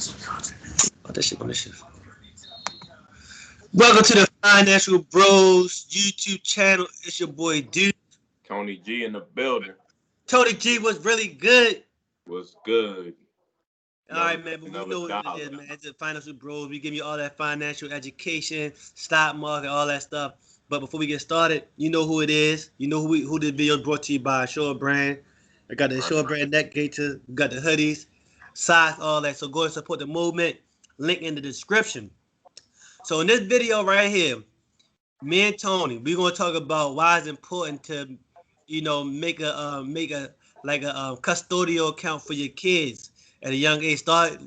Oh, that shit on this shit. Welcome to the Financial Bros YouTube channel. It's your boy Dude. Tony G in the building. Tony G was really good. Was good. All right, man, but we know what it is, man. It's the Financial Bros. We give you all that financial education, stock market, all that stuff. But before we get started, you know who it is. You know who this video is brought to you by Insured Brand. I got the Insured Brand neck gaiters. We got the hoodies, socks, all that. So go and support the movement. Link in the description. So in this video right here, me and Tony, we're gonna talk about why it's important to, make a custodial account for your kids at a young age. Start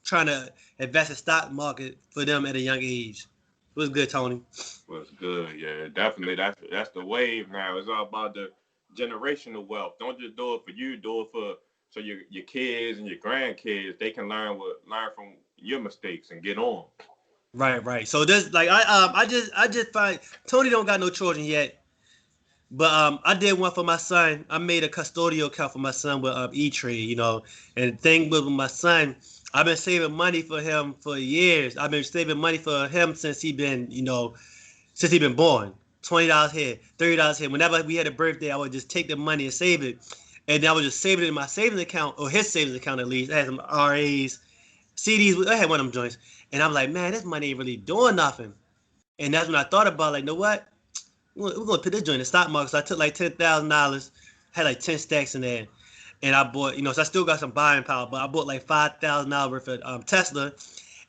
trying to invest in stock market for them at a young age. What's good, Tony? What's good? Yeah, definitely. That's the wave now. It's all about the generational wealth. Don't just do it for you. Do it for so your kids and your grandkids, they can learn from your mistakes and get on. Right. So this, like, I just find Tony don't got no children yet, but I did one for my son. I made a custodial account for my son with E-Trade, and the thing with my son, I've been saving money for him for years. I've been saving money for him since he been born. $20 here, $30 here. Whenever we had a birthday, I would just take the money and save it, and then I would just save it in my savings account, or his savings account at least. I had some RAs, CDs. I had one of them joints. And I'm like, man, this money ain't really doing nothing. And that's when I thought about, like, you know what? We're going to put this joint in the stock market. So I took like $10,000, had like 10 stacks in there. And I bought, so I still got some buying power, but I bought like $5,000 worth of Tesla.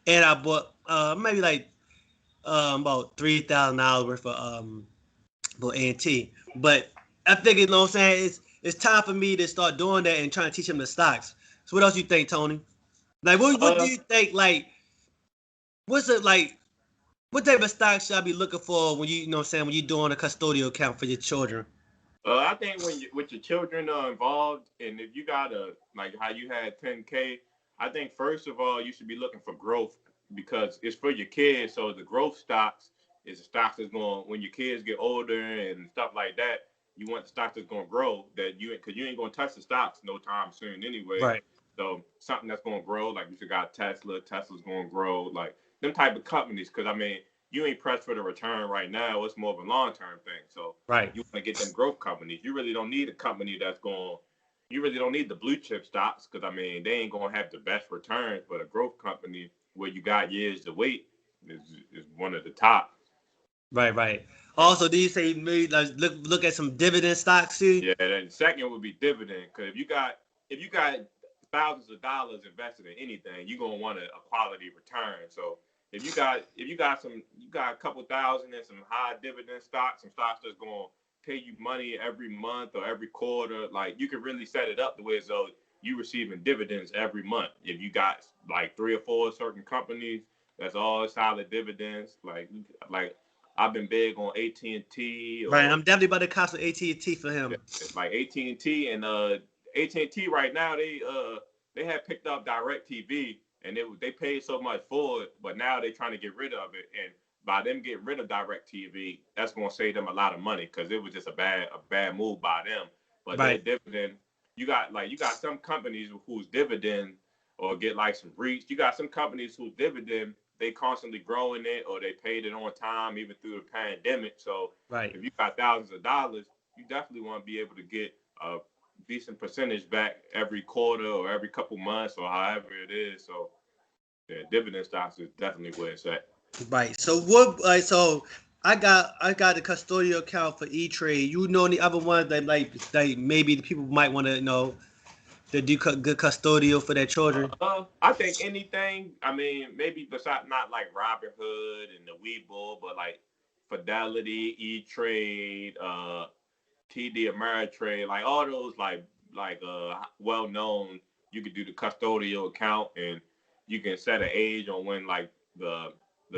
And I bought maybe like about $3,000 worth of A&T. But I figured, what I'm saying, it's time for me to start doing that and trying to teach him the stocks. So what else you think, Tony? Like, what do you think, like, what's it like? What type of stock should I be looking for when when you're doing a custodial account for your children? I think with your children involved, and if you got like how you had 10K, I think first of all you should be looking for growth because it's for your kids. So the growth stocks is the stocks that's going when your kids get older and stuff like that. You want the stock that's going to grow because you ain't going to touch the stocks no time soon anyway. Right. So something that's going to grow, like you got Tesla. Tesla's going to grow, like them type of companies. Because I mean, you ain't pressed for the return right now. It's more of a long-term thing. So right. You want to get them growth companies. You really don't need a company you really don't need the blue chip stocks because, I mean, they ain't going to have the best returns. But a growth company where you got years to wait is one of the top. Right. Also, do you say maybe like look at some dividend stocks too? Yeah, then second would be dividend because if you got thousands of dollars invested in anything, you're gonna want a quality return. So if you got a couple thousand in some high dividend stocks, some stocks that's gonna pay you money every month or every quarter, like you can really set it up the way so you receiving dividends every month. If you got like 3 or 4 certain companies, that's all solid dividends. Like I've been big on AT&T. Right, I'm definitely about to cost some AT&T for him. Like AT&T and AT&T right now they have picked up DirecTV and they paid so much for it, but now they're trying to get rid of it. And by them getting rid of DirecTV, that's going to save them a lot of money because it was just a bad move by them. But right. Their dividend, you got some companies whose dividend or get like some REITs. You got some companies whose dividend they constantly growing it or they paid it on time even through the pandemic. So right. If you got thousands of dollars, you definitely want to be able to get a decent percentage back every quarter or every couple months or however it is. So yeah, dividend stocks is definitely where it's at. Right. So what? So I got the custodial account for E-Trade. You know any other ones that like maybe the people might want to know that do good custodial for their children? I think anything. I mean, maybe besides not like Robinhood and the Webull, but like Fidelity, E-Trade, TD Ameritrade, like all those like well known. You could do the custodial account and you can set an age on when like the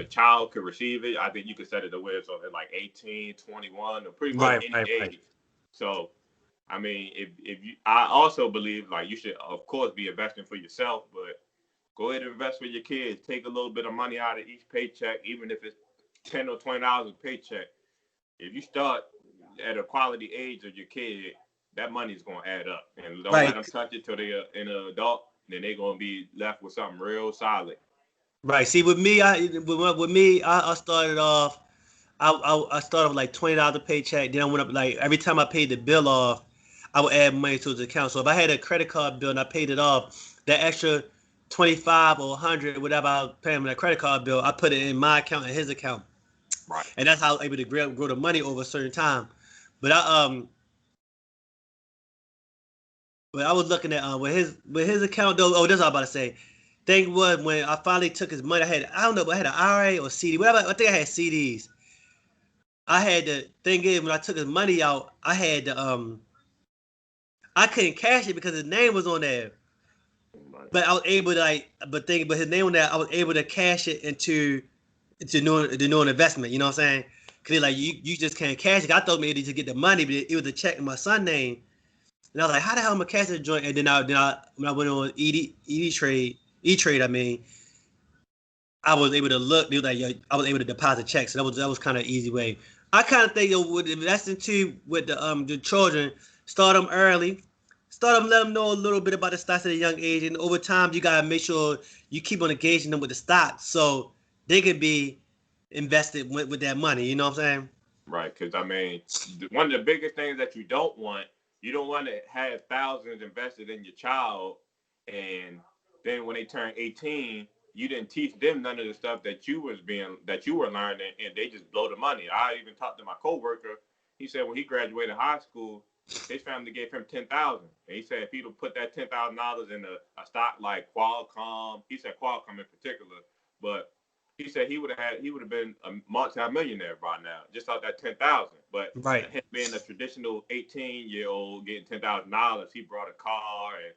child could receive it. I think you could set it to where it's at like 18, 21, or pretty much any age. Right. So I mean, I also believe like you should, of course, be investing for yourself, but go ahead and invest for your kids. Take a little bit of money out of each paycheck, even if it's $10 or $20 a paycheck. If you start at a quality age of your kid, that money's gonna add up, and don't let them touch it till they're an adult. then they're gonna be left with something real solid. Right. See, with me, I started off. I started with like $20 a paycheck. Then I went up like every time I paid the bill off, I would add money to his account. So if I had a credit card bill and I paid it off, that extra 25 or 100, whatever I was paying with that credit card bill, I put it in my account and his account, Right. and that's how I was able to grow the money over a certain time. But I was looking at with his account though. Oh, that's what I was about to say. Thing was when I finally took his money, I don't know, but I had an IRA or CD. Whatever. I think I had CDs. I had the thing is when I took his money out, I couldn't cash it because his name was on there. Right. But I was able to but his name on there, I was able to cash it into new investment. You know what I'm saying? Cause like you just can't cash it. I thought maybe to get the money, but it was a check in my son's name, and I was like, how the hell am I cash this joint? And then I when I went on E Trade, I mean, I was able to look. They was like, yo, I was able to deposit checks. So that was kind of an easy way. I kind of think with investing too with the children, start them early, let them know a little bit about the stocks at a young age, and over time you gotta make sure you keep on engaging them with the stocks so they can be invested with that money. You know what I'm saying? Right. Because I mean, one of the biggest things that you don't want to have thousands invested in your child, and then when they turn 18, you didn't teach them none of the stuff that you were learning, and they just blow the money. I even talked to my coworker. He said when he graduated high school, his family gave him $10,000, and he said if he'd put that $10,000 in a stock like Qualcomm, he said Qualcomm in particular, but he said he would have been a multi-millionaire by now, just off that 10,000. But Right. him being a traditional 18-year-old getting $10,000, he brought a car and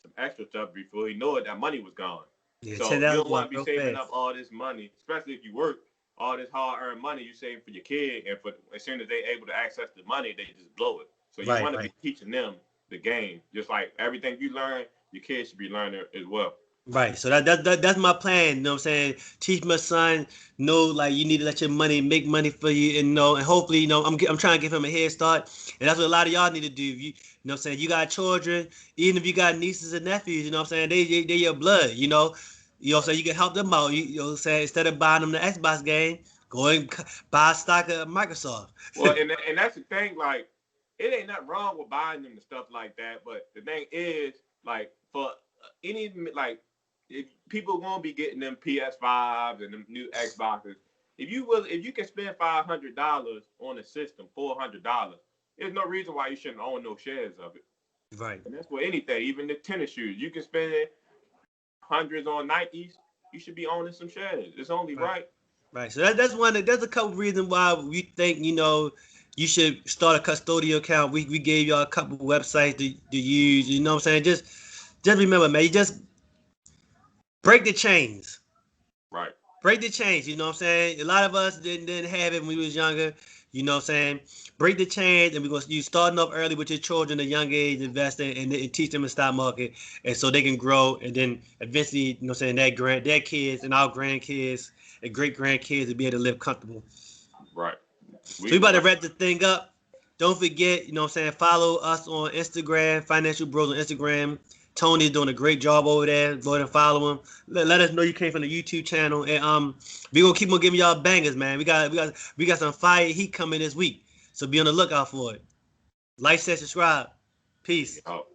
some extra stuff before he knew it, that money was gone. Yeah, So ten you thousand don't go want out to be real saving up fast. all this money, especially if you work, all this hard-earned money you save for your kid, and as soon as they're able to access the money, they just blow it. So you Right, want to be right. teaching them the game, just like everything you learn, your kids should be learning as well. Right. So that's my plan. You know what I'm saying? Teach my son, know like you need to let your money make money for you, and and hopefully, I'm trying to give him a head start. And that's what a lot of y'all need to do. You know what I'm saying? You got children, even if you got nieces and nephews, you know what I'm saying? They your blood, you know. You know what I'm saying? You can help them out. You know what I'm saying? Instead of buying them the Xbox game, go and buy a stock of Microsoft. Well, and that's the thing. Like, it ain't nothing wrong with buying them and stuff like that. But the thing is, like, for any like, if people gonna be getting them PS5s and them new Xboxes, if you can spend $500 on a system, $400, there's no reason why you shouldn't own no shares of it. Right. And that's for anything, even the tennis shoes. You can spend hundreds on Nikes. You should be owning some shares. It's only Right. right. Right. So that's a couple reasons why we think, you should start a custodial account. We gave y'all a couple websites to use, you know what I'm saying? Just remember, man, you just break the chains. Right. Break the chains, you know what I'm saying? A lot of us didn't have it when we was younger, you know what I'm saying? Break the chains, and you starting off early with your children at a young age, investing and teach them the stock market, and so they can grow, and then eventually, you know what I'm saying, their kids and our grandkids and great grandkids will be able to live comfortable. Right. So we We about to like, wrap the thing up. Don't forget, you know what I'm saying, follow us on Instagram, Financial Bros on Instagram. Tony's doing a great job over there. Go ahead and follow him. Let us know you came from the YouTube channel. And we gonna keep on giving y'all bangers, man. We got some fire heat coming this week. So be on the lookout for it. Like, share, subscribe. Peace. oh.